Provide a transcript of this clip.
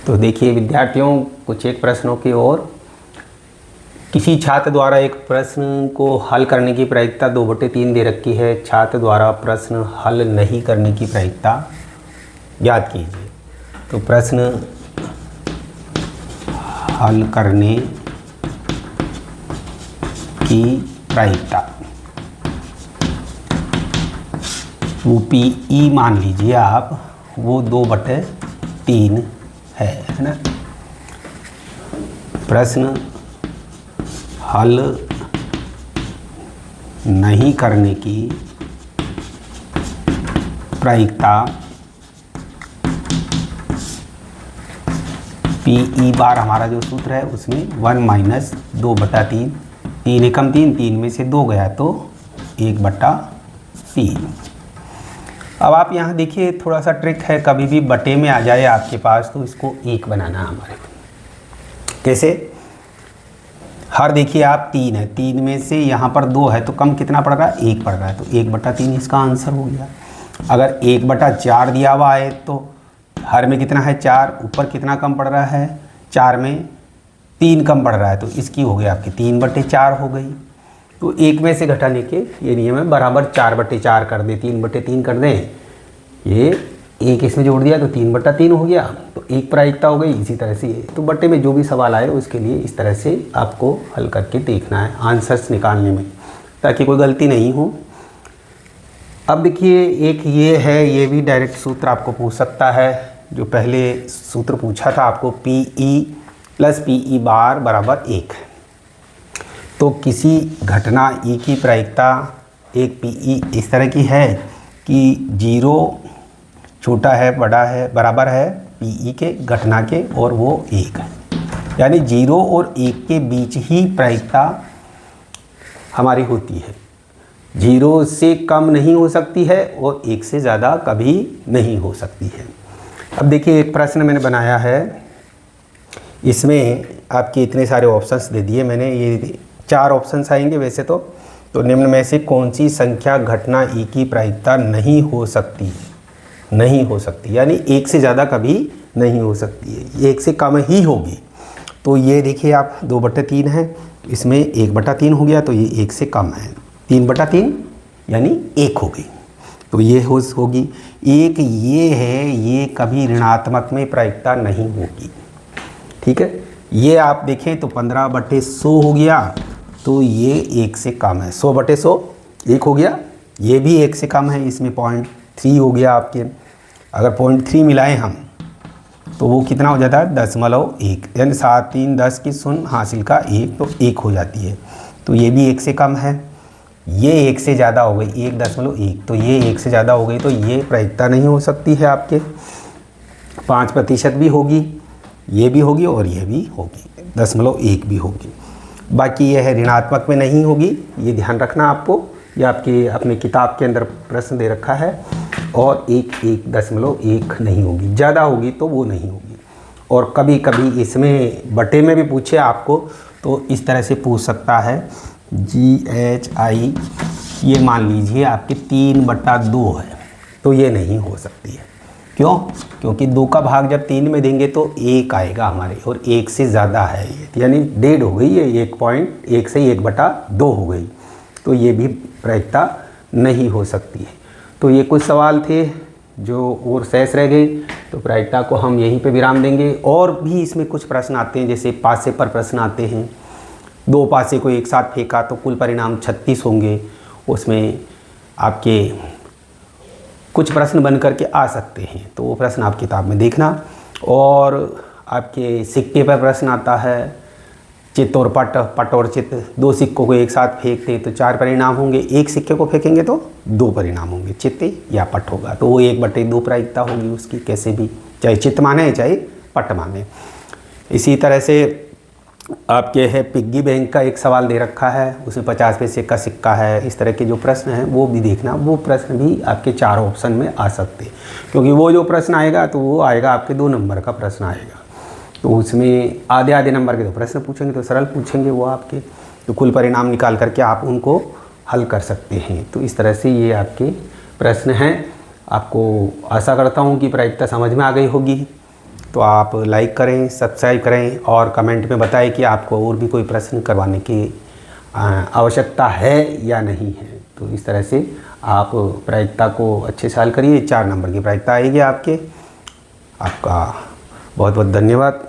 तो देखिए विद्यार्थियों, कुछ एक प्रश्नों की ओर। किसी छात्र द्वारा एक प्रश्न को हल करने की प्रायिकता 2/3 दे रखी है। छात्र द्वारा प्रश्न हल नहीं करने की प्रायिकता ज्ञात कीजिए। तो प्रश्न हल करने की प्रायिकता UPE मान लीजिए आप, वो 2/3 है ना। प्रश्न हल नहीं करने की प्रायिकता PE बार हमारा जो सूत्र है उसमें 1 - 2/3, 3 एकम 3, 3 में से 2 गया तो 1/3। अब आप यहाँ देखिए, थोड़ा सा ट्रिक है, कभी भी बटे में आ जाए आपके पास तो इसको 1 बनाना है हमारे। कैसे? हर देखिए आप 3 है, 3 में से यहाँ पर 2 है तो कम कितना पड़ रहा है? 1 पड़ रहा है, तो 1/3 इसका आंसर हो गया। अगर 1/4 दिया हुआ है तो हर में कितना है? 4, ऊपर कितना कम पड़ रहा है? 4 में 3 कम पड़ रहा है, तो इसकी हो गई आपकी 3/4 हो गई। तो 1 में से घटाने के ये नियम है, बराबर 4/4 कर दें, 3/3 कर दें, ये 1 इसमें जोड़ दिया तो 3/3 हो गया, तो 1 प्रायिकता हो गई। इसी तरह से तो बट्टे में जो भी सवाल आए उसके लिए इस तरह से आपको हल करके देखना है आंसर्स निकालने में, ताकि कोई गलती नहीं हो। अब देखिए, एक ये है, ये भी डायरेक्ट सूत्र आपको पूछ सकता है। जो पहले सूत्र पूछा था आपको, PE + PE बार बराबर 1 है। तो किसी घटना E की प्रायिकता एक PE इस तरह की है कि 0 छोटा है, बड़ा है, बराबर है PE के घटना के, और वो 1 है। यानी 0 और 1 के बीच ही प्रायिकता हमारी होती है। 0 से कम नहीं हो सकती है और 1 से ज़्यादा कभी नहीं हो सकती है। अब देखिए, एक प्रश्न मैंने बनाया है, इसमें आपके इतने सारे ऑप्शंस दे दिए मैंने। ये 4 ऑप्शंस आएंगे वैसे तो निम्न में से कौन सी संख्या घटना E की प्रायिकता नहीं हो सकती? नहीं हो सकती यानी 1 से ज़्यादा कभी नहीं हो सकती है, 1 से कम ही होगी। तो ये देखिए आप 2/3 है, इसमें 1/3 हो गया, तो ये 1 से कम है, 3/3 यानी 1 हो गई, तो ये होगी। एक ये है, ये कभी ऋणात्मक में प्रायिकता नहीं होगी। ठीक है, ये आप देखें तो 15/100 हो गया, तो ये 1 से कम है। 100/100 1 हो गया, ये भी 1 से कम है, इसमें 0.3 हो गया आपके। अगर 0.3 मिलाएं हम तो वो कितना हो जाता है? 0.1, यानी 7 3 10 की 0 हासिल का 1, तो 1 हो जाती है। तो ये भी 1 से कम है, ये 1 से ज़्यादा हो गई, 1.1, तो ये 1 से ज़्यादा हो गई, तो ये प्रायिकता नहीं हो सकती है आपके। 5% भी होगी, ये भी होगी और ये भी होगी, 0.1 भी होगी। बाकी ये है ऋणात्मक में नहीं होगी, ये ध्यान रखना आपको। ये आपके अपने किताब के अंदर प्रश्न दे रखा है। और 1.1 नहीं होगी, ज़्यादा होगी तो वो नहीं होगी। और कभी कभी इसमें बटे में भी पूछे आपको तो इस तरह से पूछ सकता है, GHI ये मान लीजिए आपके 3/2 है, तो ये नहीं हो सकती है। क्यों? क्योंकि 2 का भाग जब 3 में देंगे तो 1 आएगा हमारे, और 1 से ज़्यादा है ये, यानी 1.5 हो गई, ये 1.1 से 1/2 हो गई, तो ये भी प्रायिकता नहीं हो सकती है। तो ये कुछ सवाल थे जो और शेष रह गए, तो प्रायिकता को हम यहीं पे विराम देंगे। और भी इसमें कुछ प्रश्न आते हैं, जैसे पासे पर प्रश्न आते हैं, 2 पासे को एक साथ फेंका तो कुल परिणाम 36 होंगे। उसमें आपके कुछ प्रश्न बन करके आ सकते हैं, तो वो प्रश्न आप किताब में देखना। और आपके सिक्के पर प्रश्न आता है, चित्त और पट और चित्त, 2 सिक्कों को एक साथ फेंकते तो 4 परिणाम होंगे, 1 सिक्के को फेंकेंगे तो 2 परिणाम होंगे, चित्त या पट होगा, तो वो 1/2 प्रायिकता होगी उसकी, कैसे भी, चाहे चित्त माने चाहे पट माने। इसी तरह से आपके है पिग्गी बैंक का एक सवाल दे रखा है, उसमें 50 पैसे का सिक्का है। इस तरह के जो प्रश्न हैं वो भी देखना, वो प्रश्न भी आपके 4 ऑप्शन में आ सकते हैं, क्योंकि वो जो प्रश्न आएगा तो वो आएगा आपके 2 नंबर का प्रश्न आएगा, तो उसमें आधे नंबर के तो प्रश्न पूछेंगे, तो सरल पूछेंगे वो आपके, तो कुल परिणाम निकाल करके आप उनको हल कर सकते हैं। तो इस तरह से ये आपके प्रश्न हैं। आपको आशा करता हूँ कि प्रायिकता समझ में आ गई होगी। तो आप लाइक करें, सब्सक्राइब करें और कमेंट में बताएं कि आपको और भी कोई प्रश्न करवाने की आवश्यकता है या नहीं है। तो इस तरह से आप प्रायिकता को अच्छे से हल करिए। 4 नंबर की प्रायिकता आएगी आपके। आपका बहुत बहुत धन्यवाद।